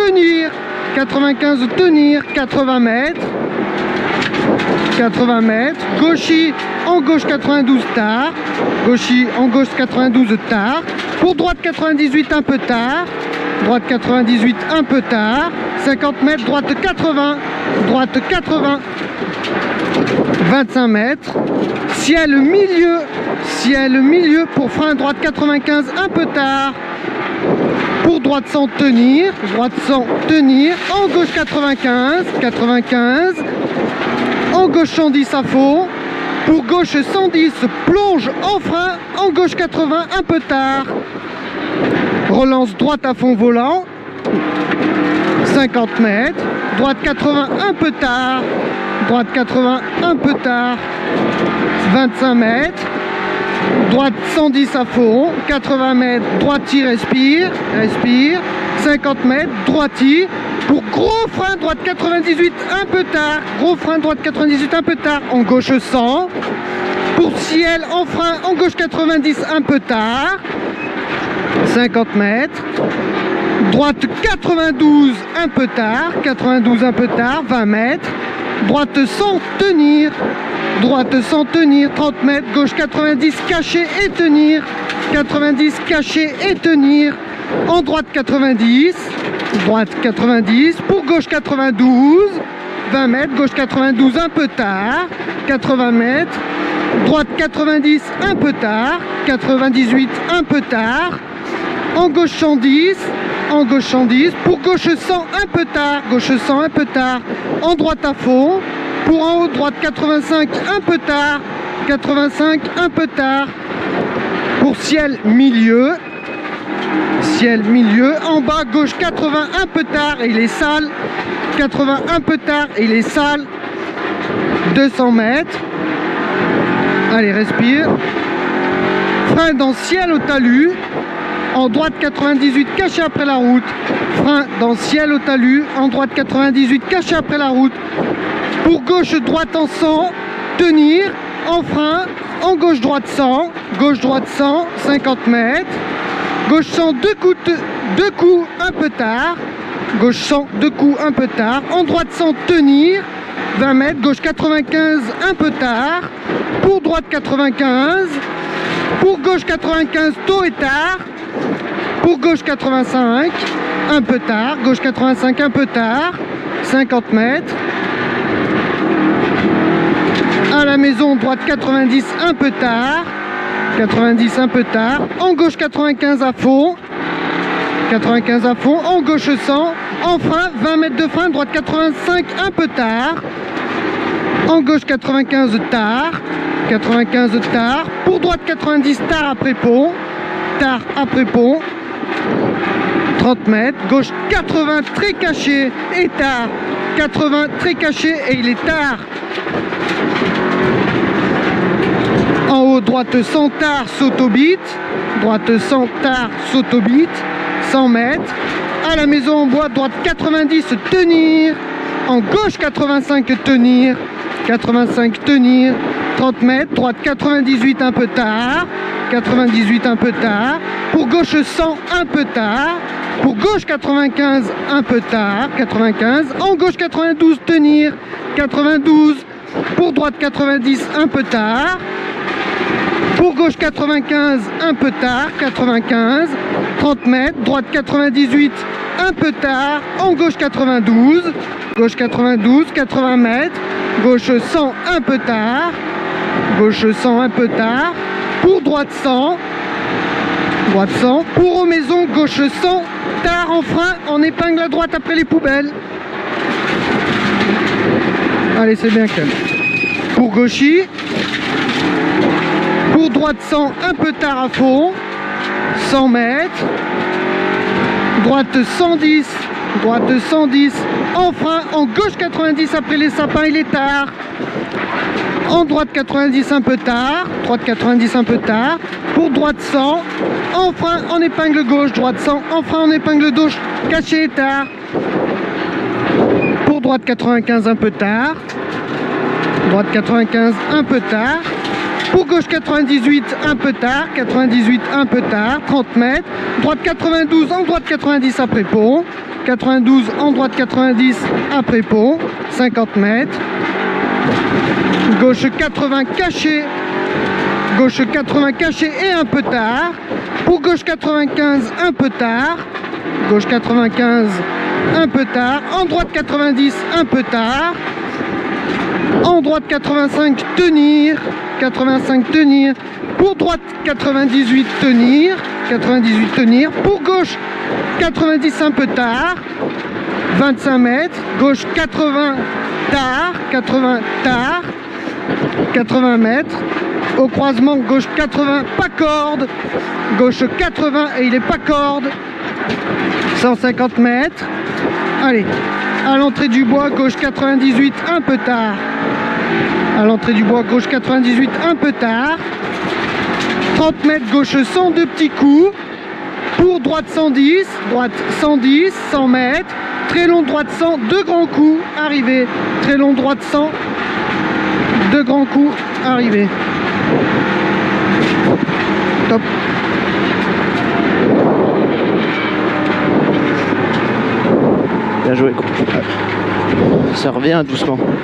tenir. 95, tenir. 80 mètres. 80 mètres. Gauchy en gauche 92 tard. Gauchy en gauche 92 tard. Pour droite 98 un peu tard. Droite 98 un peu tard. 50 mètres. Droite 80. Droite 80. 25 mètres. Ciel milieu. Ciel milieu pour frein droite 95 un peu tard. Pour droite 100 tenir. Droite 100 tenir. En gauche 95. 95. En gauche 110 à fond. Pour gauche 110 plonge en frein. En gauche 80 un peu tard. Relance droite à fond volant. 50 mètres. Droite 80 un peu tard. Droite 80 un peu tard. 25 mètres. Droite 110 à fond. 80 mètres. Droiti respire. Respire. 50 mètres. Droiti. Pour gros frein droite 98 un peu tard. Gros frein droite 98 un peu tard. En gauche 100. Pour ciel en frein en gauche 90 un peu tard. 50 mètres. Droite 92 un peu tard. 92 un peu tard. 20 mètres. Droite 100 tenir. Droite 100 tenir. 30 mètres. Gauche 90 caché et tenir. 90 caché et tenir. En droite 90. Droite 90. Pour gauche 92. 20 mètres. Gauche 92 un peu tard. 80 mètres. Droite 90 un peu tard. 98 un peu tard. En gauche 110. En gauche 110. Pour gauche 100 un peu tard. Gauche 100 un peu tard. En droite à fond. Pour en haut droite 85 un peu tard. 85 un peu tard. Pour ciel milieu. Ciel milieu. En bas gauche 80 un peu tard et il est sale. 80 un peu tard et il est sale. 200 mètres. Allez, respire. Frein dans ciel au talus. En droite 98 caché après la route. Frein dans ciel au talus. En droite 98 caché après la route. Pour gauche droite en 100. Tenir. En frein. En gauche droite 100. Gauche droite 100. 50 mètres. Gauche 100 deux coups un peu tard. Gauche 100 deux coups un peu tard. En droite 100 tenir. 20 mètres. Gauche 95 un peu tard. Pour droite 95. Pour gauche 95 tôt et tard. Pour gauche 85 un peu tard. Gauche 85 un peu tard. 50 mètres. À la maison droite 90 un peu tard. 90 un peu tard. En gauche 95 à fond. 95 à fond. En gauche 100. En frein 20 mètres de frein. Droite 85 un peu tard. En gauche 95 tard. 95 tard. Pour droite 90 tard après pont. Tard après pont. 30 mètres. Gauche 80 très caché et tard. 80 très caché et il est tard. En haut, droite 100 tard, saute-au-bit. Droite 100 tard, saute-au-bit. 100 mètres. À la maison en bois, droite 90, tenir. En gauche 85, tenir. 85, tenir. 30 mètres. Droite 98, un peu tard. 98, un peu tard. Pour gauche 100, un peu tard. Pour gauche 95, un peu tard. 95. En gauche 92, tenir. 92. Pour droite 90, un peu tard. Pour gauche 95, un peu tard, 95, 30 mètres, droite 98, un peu tard, en gauche 92, gauche 92, 80 mètres, gauche 100, un peu tard, gauche 100, un peu tard, pour droite 100, pour aux maisons, gauche 100, tard en frein, en épingle à droite après les poubelles. Allez, c'est bien calme. Pour gauchy. Pour droite 100, un peu tard à fond, 100 mètres. Droite 110, en frein, en gauche 90 après les sapins, il est tard. En droite 90 un peu tard, droite 90 un peu tard. Pour droite 100, en frein, en épingle gauche, droite 100, en frein, en épingle gauche, caché et tard. Pour droite 95 un peu tard, droite 95 un peu tard. Pour gauche 98, un peu tard, 98, un peu tard, 30 mètres. Droite 92, en droite 90 après pont. 92 en droite 90 après pont, 50 mètres. Gauche 80 caché. Gauche 80 caché et un peu tard. Pour gauche 95 un peu tard. Gauche 95 un peu tard. En droite 90 un peu tard. En droite 85 tenir. 85 tenir. Pour droite 98 tenir. 98 tenir. Pour gauche 90 un peu tard. 25 mètres. Gauche 80 tard. 80 tard. 80 mètres. Au croisement gauche 80 pas corde. Gauche 80 et il est pas corde. 150 mètres. Allez, à l'entrée du bois gauche 98 un peu tard. À l'entrée du bois gauche 98 un peu tard. 30 mètres gauche 100 de petits coups. Pour droite 110, droite 110, 100 mètres. Très long droite 100, deux grands coups, arrivé. Très long droite 100, deux grands coups, arrivé. Top. Bien joué. Ça revient doucement. Ouais.